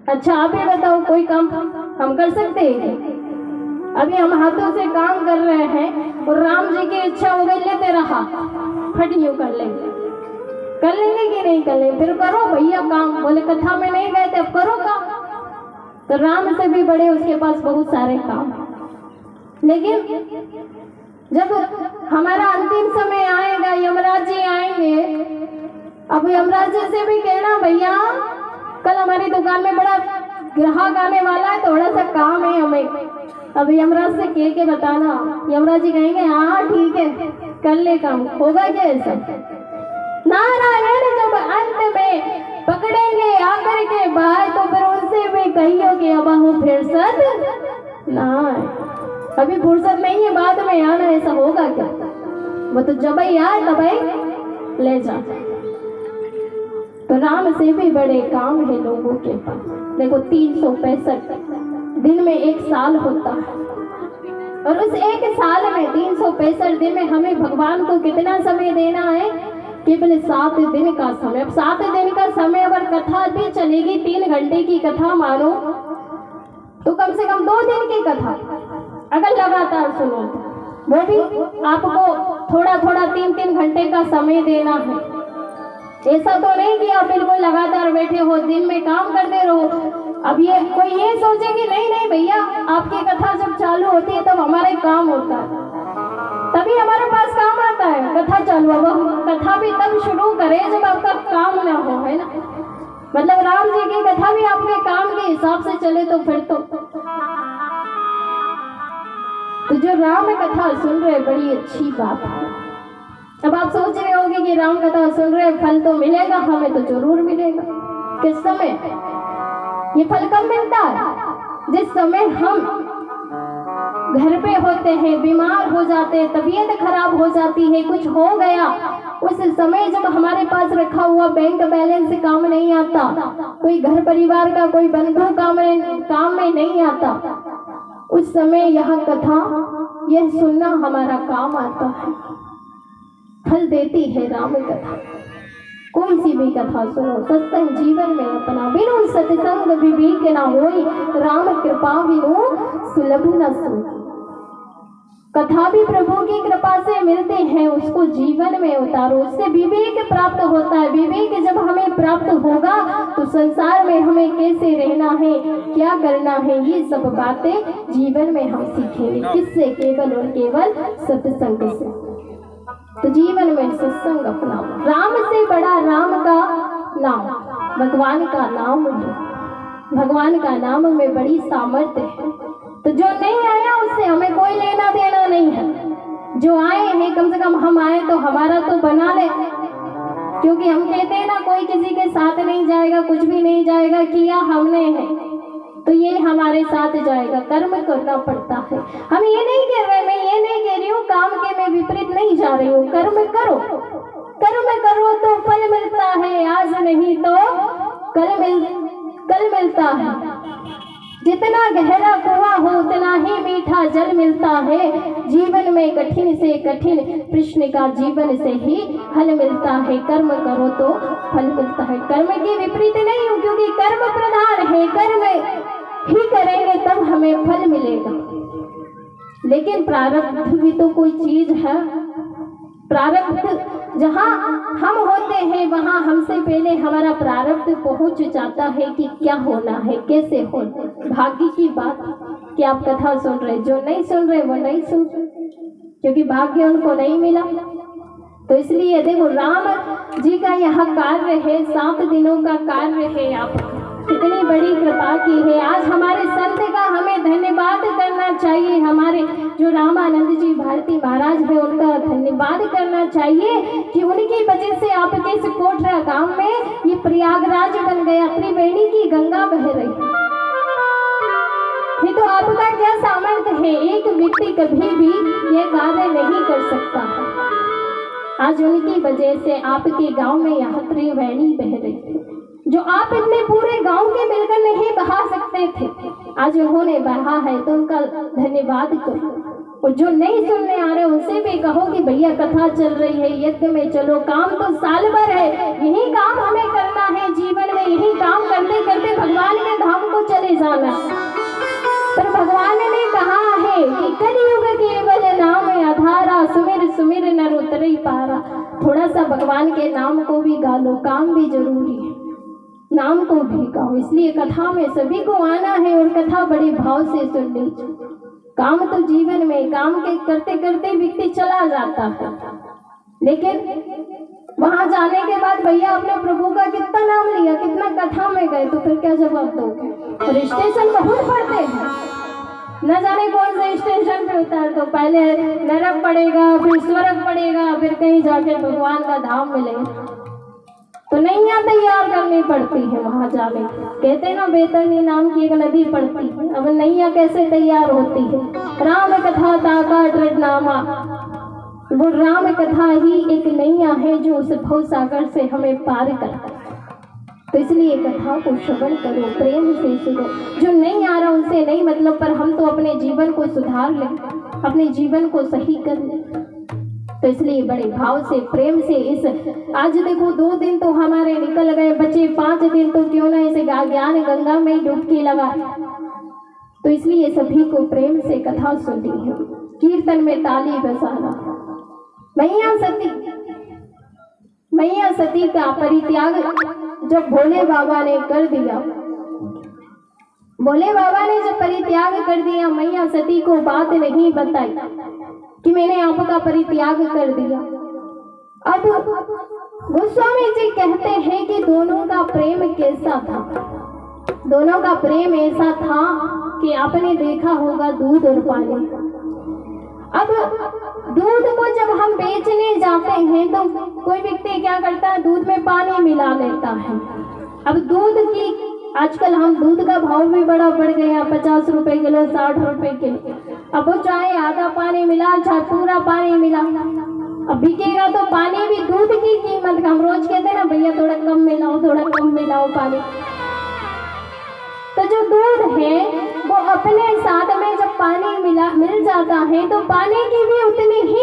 अच्छा आप ही बताओ, कोई काम हम कर सकते हैं? अभी हम हाथों से काम कर रहे हैं और राम जी की इच्छा हो गई, लेते रहा फट यूं कर लेंगे कि नहीं कर लेंगे? फिर करो भैया काम, बोले कथा में नहीं गए थे, अब करो काम। तो राम से भी बड़े उसके पास बहुत सारे काम। लेकिन जब हमारा अंतिम समय आएगा, यमराज जी आएंगे, अब यमराज जी से भी कहना भैया कल हमारी दुकान में बड़ा ग्राहक आने वाला है, थोड़ा सा काम है हमें। अब यमराज से कह के बताना, यमराज जी कहेंगे हाँ ठीक है कर ले काम। होगा क्या ऐसा? नारायण जब अंत में पकड़ेंगे आकर के बाहर, तो फिर उनसे भी कहियो कि अब हूँ फुर्सत ना, अभी फुर्सत नहीं है, बाद में आना। ऐसा होगा क्या? वो तो जब ही आए तब ही ले जा। तो राम से भी बड़े काम है लोगों के पास। देखो 365 दिन में एक साल होता है, और उस एक साल में 365 दिन में हमें भगवान को कितना समय देना है? केवल 7 दिन का समय। अब 7 दिन का समय अगर कथा भी चलेगी 3 घंटे की कथा मानो, तो कम से कम 2 दिन की कथा अगर लगातार सुनो, वो भी आपको थोड़ा थोड़ा 3-3 घंटे का समय देना है। ऐसा तो नहीं कि आप बिल्कुल लगातार बैठे हो, दिन में काम करते रहो। अब ये कोई ये सोचे कि नहीं नहीं भैया आपकी कथा जब चालू होती है तब हमारे काम होता है, तभी हमारे पास काम आता है। कथा चालू, अब हम कथा भी तब शुरू करें जब आपका काम ना हो, है ना? मतलब राम जी की कथा भी आपके काम के हिसाब से चले तो फिर तो जो राम कथा सुन रहे बड़ी अच्छी बात है। अब आप सोच रहे होंगे कि राम कथा सुन रहे, फल तो मिलेगा हमें, तो जरूर मिलेगा। किस समय? ये फल कब मिलता है? जिस समय हम घर पे होते हैं, बीमार हो जाते हैं, तबीयत खराब हो जाती है, कुछ हो गया, उस समय जब हमारे पास रखा हुआ बैंक बैलेंस काम नहीं आता, कोई घर परिवार का कोई बंधु काम में नहीं आता, उस समय यह कथा, यह सुनना हमारा काम आता है। फल देती है राम कथा। कोई सी भी कथा सुनो, सत्संग जीवन में अपना, बिनु सत्संग विवेक न होई, राम कृपा बिनु सुलभ न सोई। कथा भी प्रभु की कृपा से मिलते हैं, उसको जीवन में उतारो, उससे विवेक प्राप्त होता है। विवेक जब हमें प्राप्त होगा तो संसार में हमें कैसे रहना है, क्या करना है, ये सब बातें जीवन में हम सीखेंगे। किससे? केवल और केवल सत्संग से। तो जीवन में सत्संग अपनाओ। राम से बड़ा राम का नाम, भगवान का नाम है। भगवान का नाम में बड़ी सामर्थ्य है। तो जो नहीं आया उससे हमें कोई लेना देना नहीं है। जो आए हैं कम से कम हम आए तो हमारा तो बना ले, क्योंकि हम कहते हैं ना कोई किसी के साथ नहीं जाएगा, कुछ भी नहीं जाएगा, किया हमने है तो ये हमारे साथ जाएगा। कर्म करना पड़ता है। हम ये नहीं कह रहे, मैं ये नहीं कह रही हूँ काम के मैं विपरीत नहीं जा रही हूँ। कर्म करो, कर्म करो तो फल मिलता है, आज नहीं तो कल मिलता है। जितना गहरा कुआं हो उतना ही मीठा जल मिलता है। जीवन में कठिन से कठिन प्रश्न का जीवन से ही हल मिलता है। कर्म करो तो फल मिलता है। कर्म के विपरीत नहीं हूँ, क्योंकि कर्म प्रधान है। कर्म ही करेंगे तब हमें फल मिलेगा। लेकिन प्रारब्ध भी तो कोई चीज है। प्रारब्ध जहाँ हम होते हैं वहाँ हमसे पहले हमारा प्रारब्ध पहुँच जाता है कि क्या होना है, कैसे होना। भाग्य की बात कि आप कथा सुन रहे, जो नहीं सुन रहे वो नहीं सुन रहे, क्योंकि भाग्य उनको नहीं मिला। तो इसलिए देखो राम जी का यह कार्य है, 7 दिनों का कार्य है। आप कितनी बड़ी कृपा की है। आज हमारे संत का हमें धन्यवाद करना चाहिए। हमारे जो रामानंद जी भारती महाराज है उनका धन्यवाद करना चाहिए कि उनकी वजह से आपके इस कोटरा गांव में ये प्रयागराज बन गया, त्रिवेणी की गंगा बह रही। ये तो आपका क्या सामर्थ्य है, एक व्यक्ति कभी भी ये कार्य नहीं कर सकता है। आज उनकी वजह से आपके गांव में यह त्रिवेणी बह रही, जो आप इतने पूरे गांव के मिलकर नहीं बहा सकते थे, आज उन्होंने बहा है, तो उनका धन्यवाद करो। और जो नहीं सुनने आ रहे उनसे भी कहो कि भैया कथा चल रही है, यज्ञ में चलो, काम तो साल भर है, यही काम हमें करना है जीवन में। यही काम करते करते भगवान के धाम जाना। पर भगवान ने कहा है कि कलयुग केवल नाम आधारा, सुमिर सुमिर नर उतरई पारा। थोड़ा सा भगवान के नाम को भी गा लो, काम भी जरूरी है, नाम को भी गाओ। इसलिए कथा में सभी को आना है और कथा बड़े भाव से सुन लीजिए। काम तो जीवन में काम के करते करते व्यक्ति चला जाता है, लेकिन वहां जाने के बाद भैया अपने प्रभु का कितना नाम लिया, कितना कथा में गए, तो फिर क्या जवाब दोगे? और स्टेशन बहुत पड़ते हैं, न जाने कौन से स्टेशन पे उतार दो, पहले नरक पड़ेगा, फिर स्वर्ग पड़ेगा, फिर कहीं जाके भगवान का धाम मिलेगा। तो नैया तैयार करनी पड़ती है वहां जाने। कहते ना बैतरणी नाम की एक नदी पड़ती है, अब नैया कैसे तैयार होती है? राम कथा ताका दृढ़नामा, वो राम कथा ही एक नैया है जो उस भव सागर से हमें पार करता है। तो इसलिए कथा को श्रवण करो, प्रेम से सुनो। जो नहीं आ रहा उनसे नहीं मतलब, पर हम तो अपने जीवन को सुधार लें, अपने जीवन को सही कर लें। तो इसलिए बड़े भाव से प्रेम से इस आज देखो 2 दिन तो हमारे निकल गए, बचे 5 दिन तो क्यों ना इसे ज्ञान गंगा में डुबकी लगा। तो इसलिए सभी को प्रेम से कथा सुननी है, कीर्तन में ताली बजाना। मैया सती का परित्याग जब भोले बाबा ने कर दिया, भोले बाबा ने जब परित्याग कर दिया, मैया सती को बात नहीं बताई कि मैंने आपका परित्याग कर दिया। अब गोस्वामी जी कहते हैं कि दोनों का प्रेम कैसा था? दोनों का प्रेम ऐसा था कि आपने देखा होगा दूध और पानी। अब दूध को जब हम बेचने जाते हैं तो कोई व्यक्ति क्या करता है, दूध में पानी मिला लेता है। अब दूध की आजकल हम दूध का भाव भी बड़ा बढ़ गया, 50 रुपए किलो, 60 रुपए किलो। अब वो चाहे आधा पानी मिला चाहे पूरा पानी मिला, अब बिकेगा तो पानी भी दूध की कीमत का। हम रोज कहते हैं ना भैया थोड़ा कम मिलाओ, थोड़ा कम मिलाओ पानी। तो जो दूध है वो अपने साथ में जब पानी मिल जाता है तो पानी की भी उतनी ही